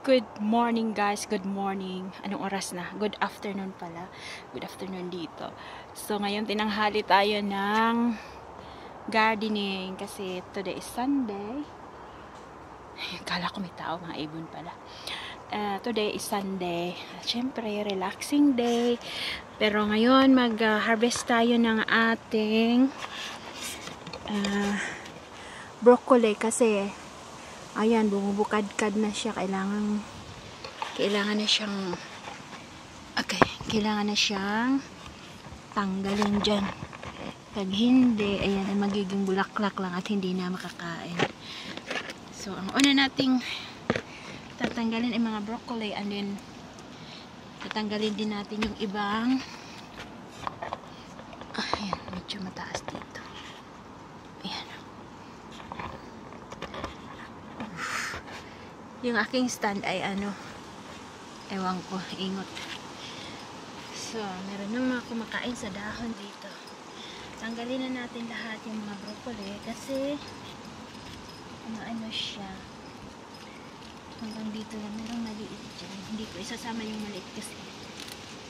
Good morning guys, good morning. Anong oras na? Good afternoon pala. Good afternoon dito. So ngayon tinanghali tayo ng gardening kasi today is Sunday. Kala ko may tao, mga ibon pala. Today is Sunday. Siyempre, relaxing day. Pero ngayon mag-harvest tayo ng ating broccoli kasi ayan, bumubukad-kad na siya. Kailangan na siyang kailangan na siyang tanggalin dyan. Pag hindi, ayan, magiging bulaklak lang at hindi na makakain. So, ang una nating tatanggalin ay mga broccoli, and then tatanggalin din natin yung ibang ayan, medyo mataas dito. Ayan. Yung aking stand ay ewan ko, ingot. So, meron ng mga kumakain sa dahon dito. Tanggalin na natin lahat yung mga broccoli kasi siya. Hanggang dito lang, merong maliit dyan. Hindi ko isasama yung maliit kasi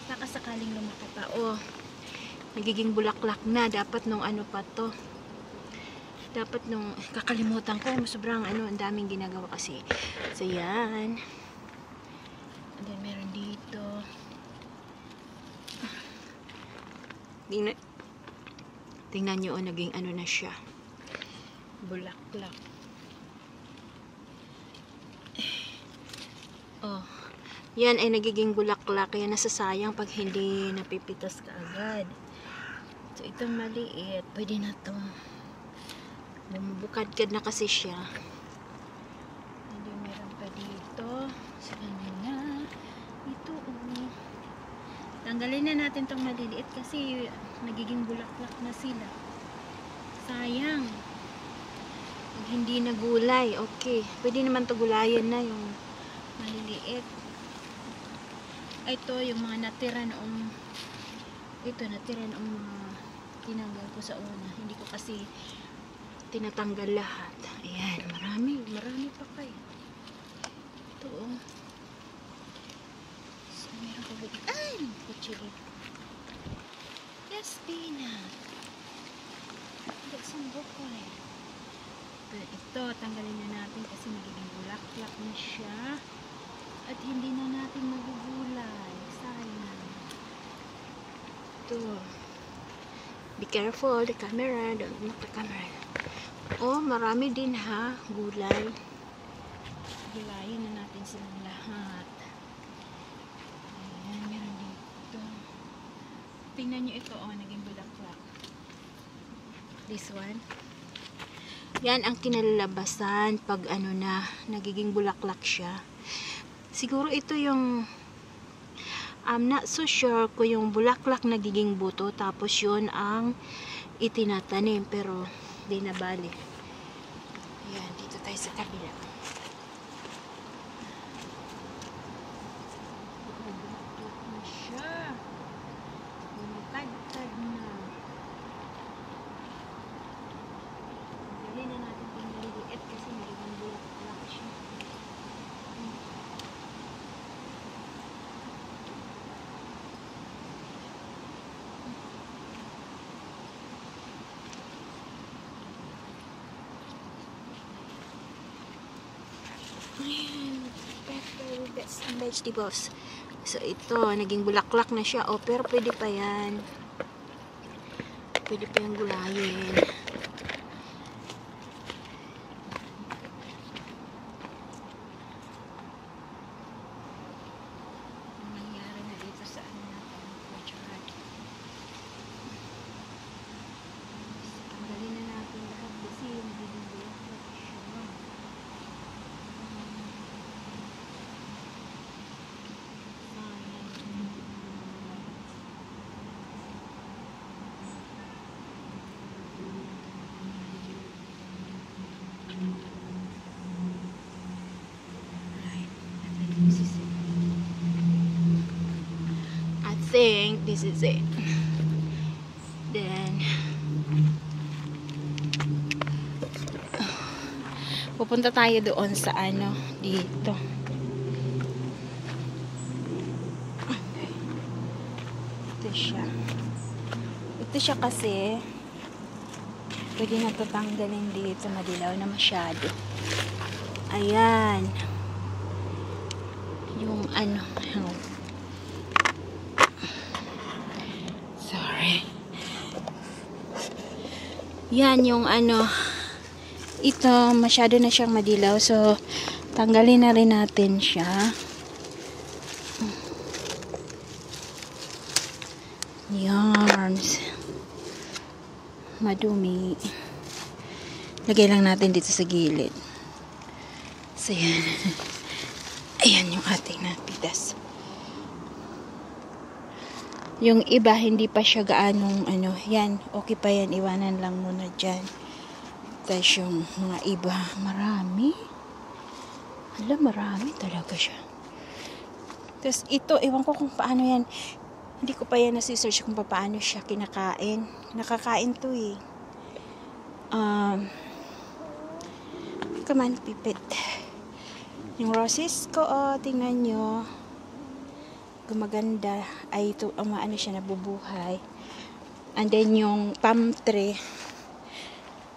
baka sakaling lumaki pa. Nagiging bulaklak na. Dapat nung pa to. Dapat nung kakalimutan ko, sobrang ang daming ginagawa kasi. So yan. And then meron dito. Tingnan nyo, naging na siya. Bulaklak. Yan ay nagiging bulaklak. Kaya nasasayang pag hindi napipitas ka agad. So itong maliit, pwede na to. Bumubukad-kad na kasi siya. Hindi, meron pa dito. Sa kanina. Ito, tanggalin na natin tong maliliit kasi nagiging bulaklak na sila. Sayang. Pag hindi na gulay, okay. Pwede naman to gulayan na yung maliliit. Ito, yung mga natira noong mga tinanggal ko sa una. Hindi ko kasi tinatanggal lahat. Ayan, marami pa kayo. Ito, so, meron pa ba? Ay, kutsili. Yes, peanut. That's some broccoli. Pero ito, tanggalin na natin kasi magiging bulaklak na siya. At hindi na natin magugulay. Sayang. Ito. Be careful, the camera. Don't move the camera. Marami din ha, gulay. Gulayin na natin silang lahat. Ayan, meron dito. Tingnan nyo ito, naging bulaklak. This one. Yan ang kinalalabasan pag nagiging bulaklak siya. Siguro ito yung I'm not so sure kung yung bulaklak nagiging buto tapos yun ang itinatanim, pero di na bali. Ayan, dito tayo sa kabila. Bulaklak na siya. Bumukad-kad na. Dali na natin yung maliliit kasi nagiging bulaklak siya. Ayan, pepper, that's some vegetables. So ito, naging bulaklak na siya. Pero pwede pa yan. Pwede pa yung gulayin. Ang nangyari na dito sa natin, orchard. Tanggalin na natin lahat kasi nagiging bulaklak siya. I think this is it. Then pupunta tayo doon sa dito. Ito siya kasi, pwede na tatanggalin dito, madilaw na masyado. Ayan. Yung ano, sorry. Yan yung ano, ito masyado na siyang madilaw, so tanggalin na rin natin siya. Yarns. Madumi. Lagay lang natin dito sa gilid. So yan. Ayan yung ating napitas. Yung iba hindi pa siya gaanong ano, yan, okay pa yan, iwanan lang muna dyan. Tapos yung mga iba, marami. Marami talaga siya. Tapos ito, ewan ko kung paano yan. Hindi ko pa yan nasi-search kung paano siya kinakain. Nakakain to eh. Come on, pipit. Yung roses ko, tingnan nyo. Gumaganda. Ay, ito, ano siya, nabubuhay. And then, yung palm tree,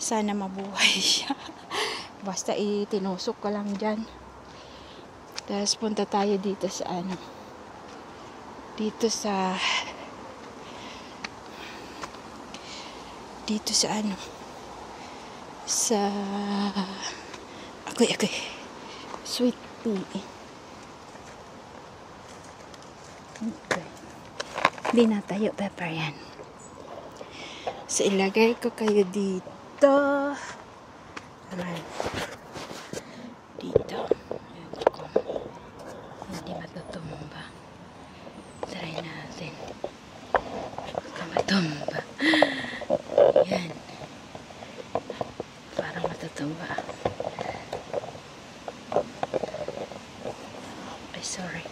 sana mabuhay siya. Basta itinusok ko lang dyan. Tapos, punta tayo dito sa ano. Dito sa ano. Sa ako'y. Sweet pea. Okay. Hindi natayo pepper yan. So, ilagay ko kayo dito. Ayan. Dito. Ayan ko. Hindi matutumba. Try natin. Baka matumba. Ayan. Parang matutumba. Ay, sorry.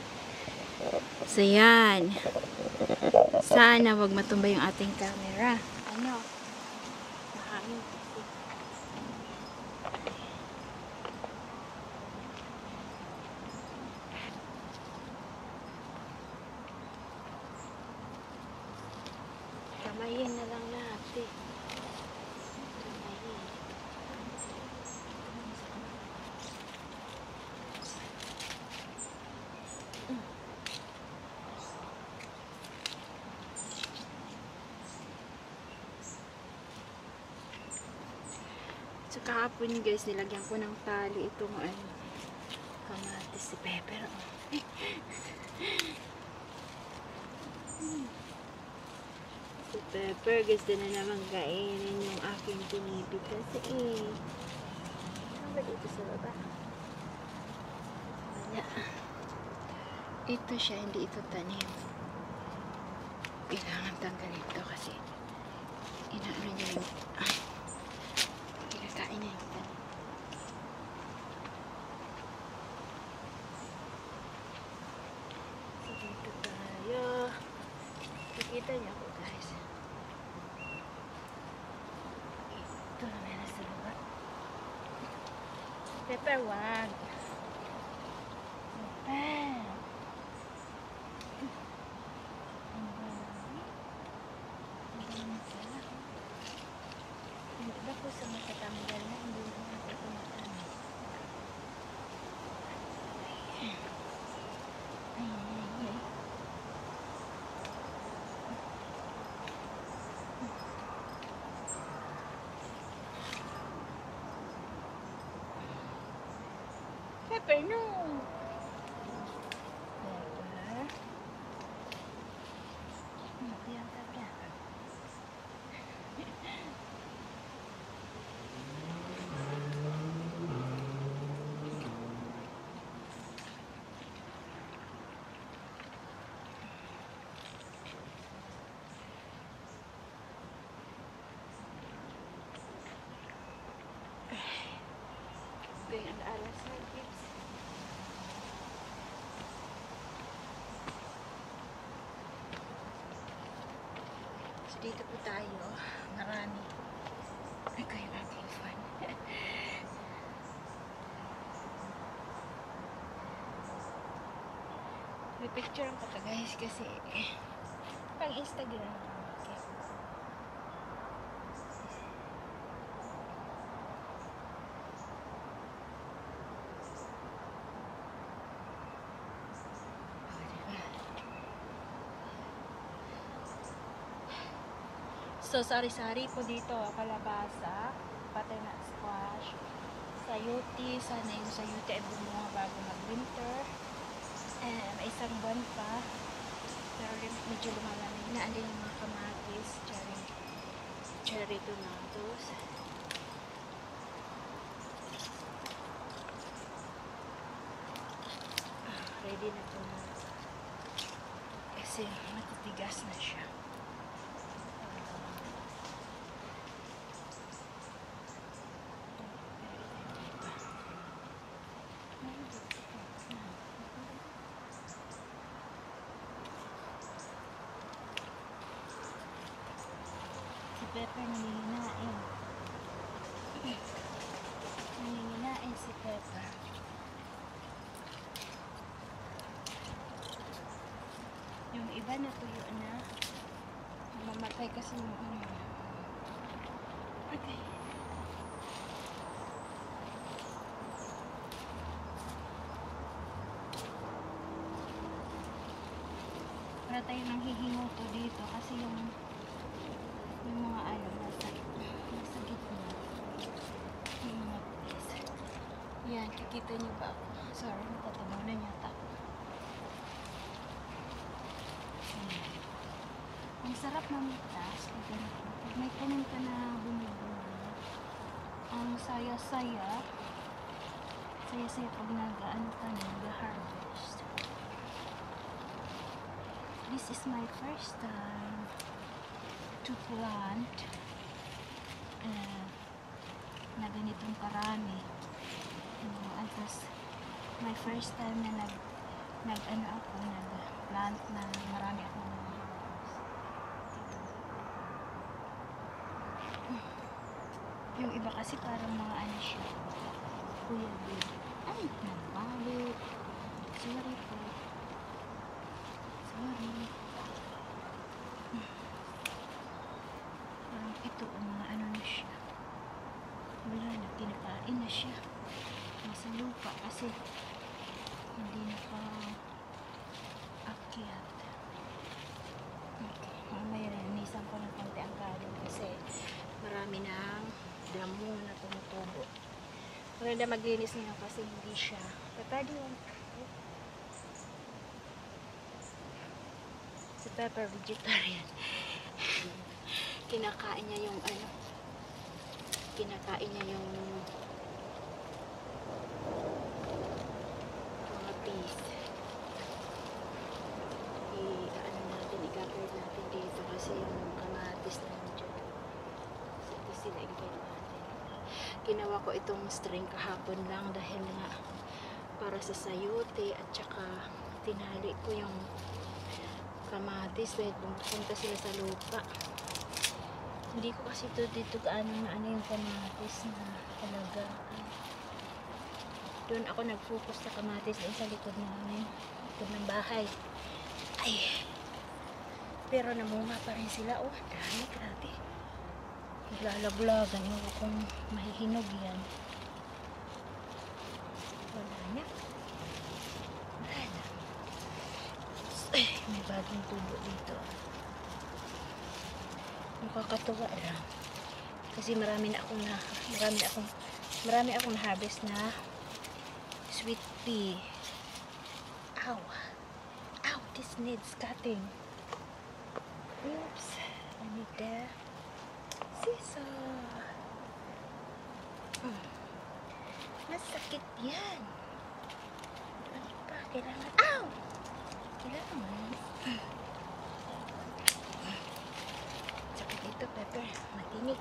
So, yan. Sana wag matumba yung ating camera. Ano? Mahangin kasi. Kamayin na lang natin. Kamayin. So, kahapon guys, nilagyan ko ng tali itong ano, kamatis si pepper. Si pepper, gusto na naman kainin yung aking pinipit kasi ano ba dito sa baba? Wala. Ito siya, hindi ito tanim. Kailangan tanggalin ito kasi inaano niya yung kinakain niya yung tanim. So, dito tayo. Kikita niyo ako guys. Ito na may nasa lugar. Pepper, wag. Pepper. Hindi ko sa matatanggal na hindi ko natin tumatanggal. Ay. Pepper, no! Pepper. Yan talaga. Ito yung alas na tips. So, dito po tayo. Marami. Ay, kayo aking fun. May picture ko to guys kasi pang Instagram. Okay. So, sari-sari po dito, kalabasa, patay na squash, sayuti, sana yung sayuti ay bumunga bago mag-winter. May isang buwan pa, pero medyo lumalamig na. Andin yung mga kamatis, cherry tomatoes. Ready na po na. Kasi matitigas na siya. Si Pepper nanginginain. Nanginginain si Pepper. Yung iba na tuyo na. Mamatay kasi yung ano. Okay. Para tayo nang hihingo to dito kasi yung mga ano nasa gitna. Yung mga place. Yan, kikita niyo ba ako? Sorry, natatabunan yata. Ang sarap mamitas pag ganito. Pag may tanim ka na bumibunga, ang saya-saya pag nag-ano ka na, nag-harvest. This is my first time to plant na ganitong karami. Tapos my first time na nag-plant na marami akong yung iba kasi parang mga ano siya, kuya baby. Ay, nagbalik. Sorry po. Sorry. Parang ito, mga ano na siya. Wala na, tinakain na siya. Nasa lupa kasi hindi na pa akyat. Okay, mamaya rinisan ko ng konti ang galing kasi marami ng damo na tumutubo. Maganda maglinis nila kasi hindi siya. Pwede yun. Si Pepper vegetarian. Kinakain niya yung ano. Kinakain niya yung mga peas. I-cover natin dito kasi yung kamatis na dyan. So, ito sila i-cover natin. Ginawa ko itong string kahapon lang dahil nga para sa sayote at saka tinali ko yung kamatis dahil pumunta sila sa lupa. Hindi ko kasi dito gaano na ano yung kamatis na talaga. Doon ako nag-focus sa kamatis din sa likod namin, likod ng bahay. Ay, pero namunga pa rin sila. Oh, dami, grabe. Naglalaglagan yung kung mahihinog yan. Wala na. Wala na. Ay, may bagong tubo dito. Nakakatuwa lang. Kasi marami akong na-harvest na sweet pea. Ow. Ow, this needs cutting. Oops. I need the scissor. Masakit yan. Doon pa. Kailangan. Ow! Kailangan. Sakit ito, Pepper. Matinik.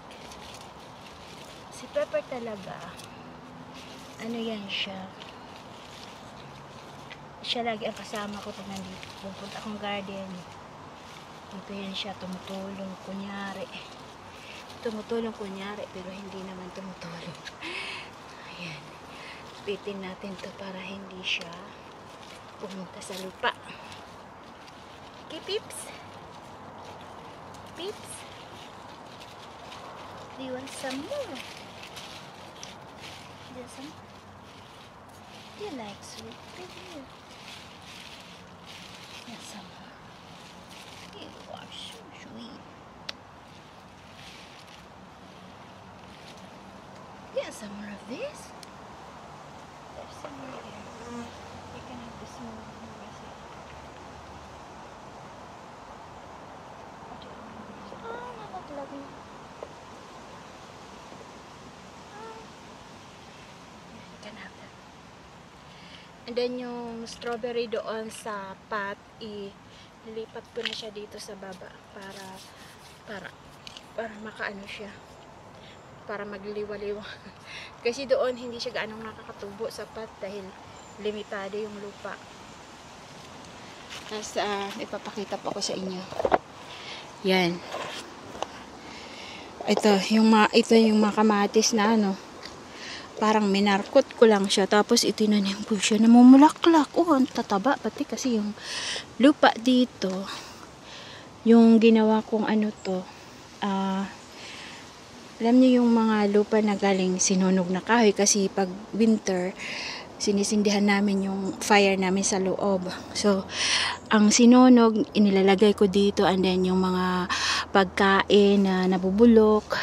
Si Pepper talaga, ano yan siya. Siya lagi ang kasama ko pag nandito. Pupunta akong garden. Dito yan siya, tumutulong kunyari, pero hindi naman tumutulong. Ayan, pitin natin to para hindi siya pumunta sa lupa. Okay, Pips? Pips? Do you want some more? Do you want some? Do you like sweet? Baby? Yes, some more. You are so sweet. some more of this. There's some more here. You can have this more. Nalaglag na. You can have that. And then yung strawberry doon sa pot, ilipat ko na siya dito sa baba para makaano siya, para magliwaliwa. Kasi doon hindi siya gaanong nakakatubo sa pot dahil limitado yung lupa. Ipapakita po ko sa inyo. Yan. Ito yung mga kamatis na ano, parang minarkot ko lang siya, tapos itinanim ko siya, namumulaklak. Ang tataba pati kasi yung lupa dito. Yung ginawa kong ano to, alam niyo yung mga lupa na galing sinunog na kahoy, kasi pag winter sinisindihan namin yung fire namin sa loob. So ang sinunog inilalagay ko dito, and then yung mga pagkain na nabubulok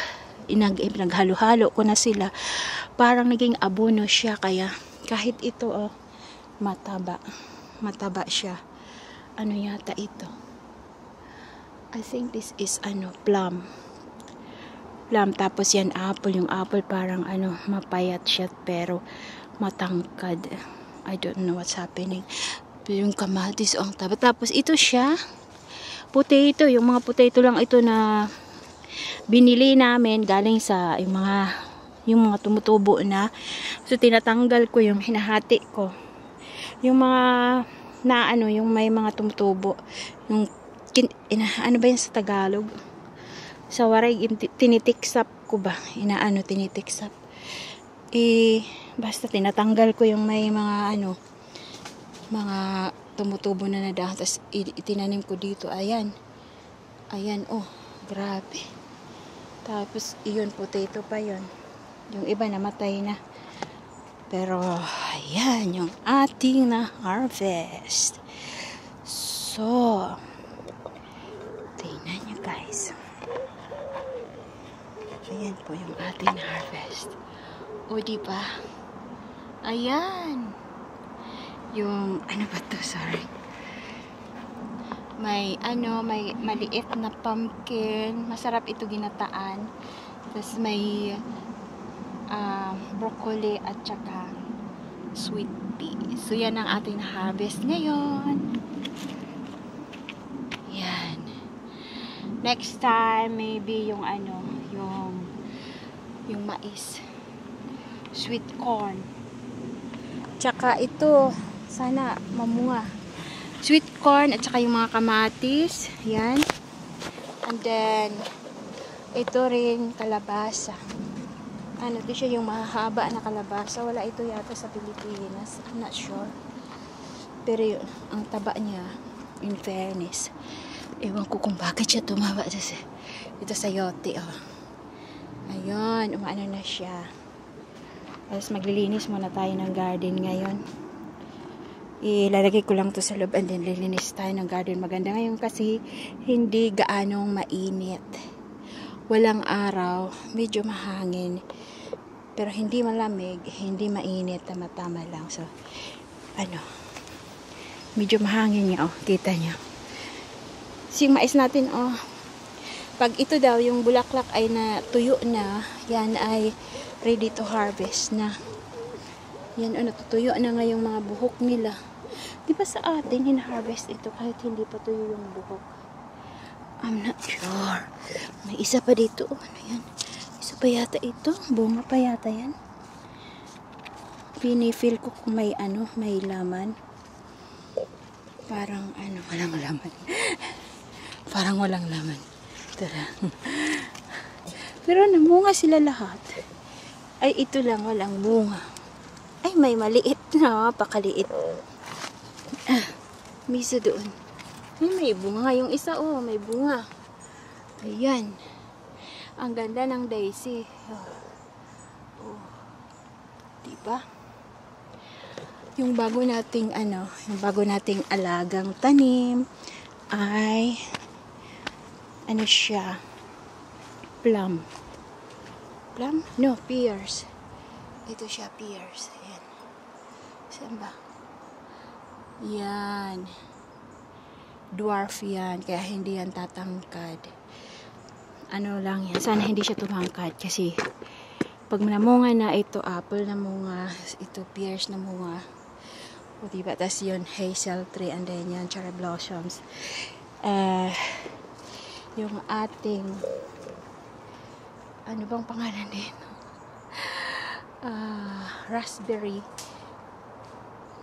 pinaghalo-halo ko na sila, parang naging abono siya. Kaya kahit ito mataba siya. Ano yata ito, I think this is plum. Tapos yan apple. Yung apple parang mapayat siya pero matangkad. I don't know what's happening. Pero yung kamatis ang taba. Tapos ito siya, potato. Yung mga potato lang ito na binili namin galing sa yung mga tumutubo na. So tinatanggal ko, yung hinahati ko. Yung mga yung may mga tumutubo. Yung ano ba yun sa Tagalog? Sa waray, tinitiksap ko ba? Tinitiksap. Basta tinatanggal ko yung may mga mga tumutubo na dahon. Tapos itinanim ko dito. Ayan, grabe. Tapos iyon, potato pa yon. Yung iba namatay na. Pero ayan yung ating na harvest. So tingnan nyo guys. Ayan po yung ating na harvest. O diba? Ayan. Yung ba to? Sorry. May maliit na pumpkin. Masarap ito ginataan. Tapos may broccoli at saka sweet pea. So yan ang ating harvest ngayon. Yan. Next time maybe yung yung mais. Sweet corn. Tsaka ito, sana mamunga. Sweet corn at saka yung mga kamatis. Yan. And then ito rin kalabasa. Ito siya, yung mahaba na kalabasa. Wala ito yata sa Pilipinas. I'm not sure. Pero yun, ang taba niya, in fairness. Ewan ko kung bakit siya tumaba. Ito sayote, Ayun, umaano na siya. Tapos maglilinis muna tayo ng garden ngayon. Ilalagay ko lang to sa loob, and then lilinis tayo ng garden. Maganda ngayon kasi hindi gaanong mainit. Walang araw, medyo mahangin. Pero hindi malamig, hindi mainit, tama-tama lang. So, medyo mahangin niya, kita niya. So, yung mais natin, pag ito daw, yung bulaklak ay natuyo na, yan ay ready to harvest na. Yan, natutuyo na nga yung mga buhok nila. Di ba sa atin, hina-harvest ito kahit hindi pa tuyo yung buhok? I'm not sure. May isa pa dito. Ano yan? Isa pa yata ito. Bunga pa yata yan. Pinifeel ko kung may may laman. Parang walang laman. Parang walang laman. Tara. Pero namunga sila lahat. Ay, ito lang walang bunga. Ay, may maliit na. Pakaliit. May isa doon. May bunga yung isa, may bunga. Ayan. Ang ganda ng daisy. Diba? Yung bago nating alagang tanim ay siya? Plum. No, pears. Ito siya, pears. Ayan. Saan ba? Yan. Dwarf yan. Kaya hindi yan tatangkad. Ano lang yan. Sana hindi siya tumangkad. Kasi, pag namunga na ito, apple na munga. Ito, pears na munga. O diba? Tapos yun, hazel tree. And then yan, cherry blossoms. Yung ating ano bang pangalan nito? Raspberry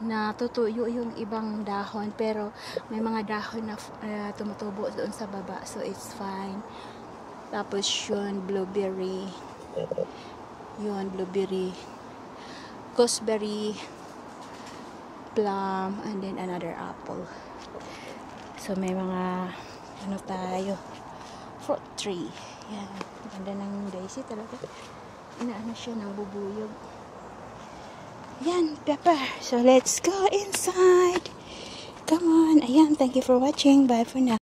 na tutuyo yung ibang dahon, pero may mga dahon na tumutubo doon sa baba, so it's fine. Tapos yun, blueberry, gooseberry, plum, and then another apple. So may mga ano tayo, fruit tree. Yan, ganda ng daisy talaga. Inaano siya, nabubuyog. Yan, pepper. So let's go inside. Come on. Ayan, thank you for watching. Bye for now.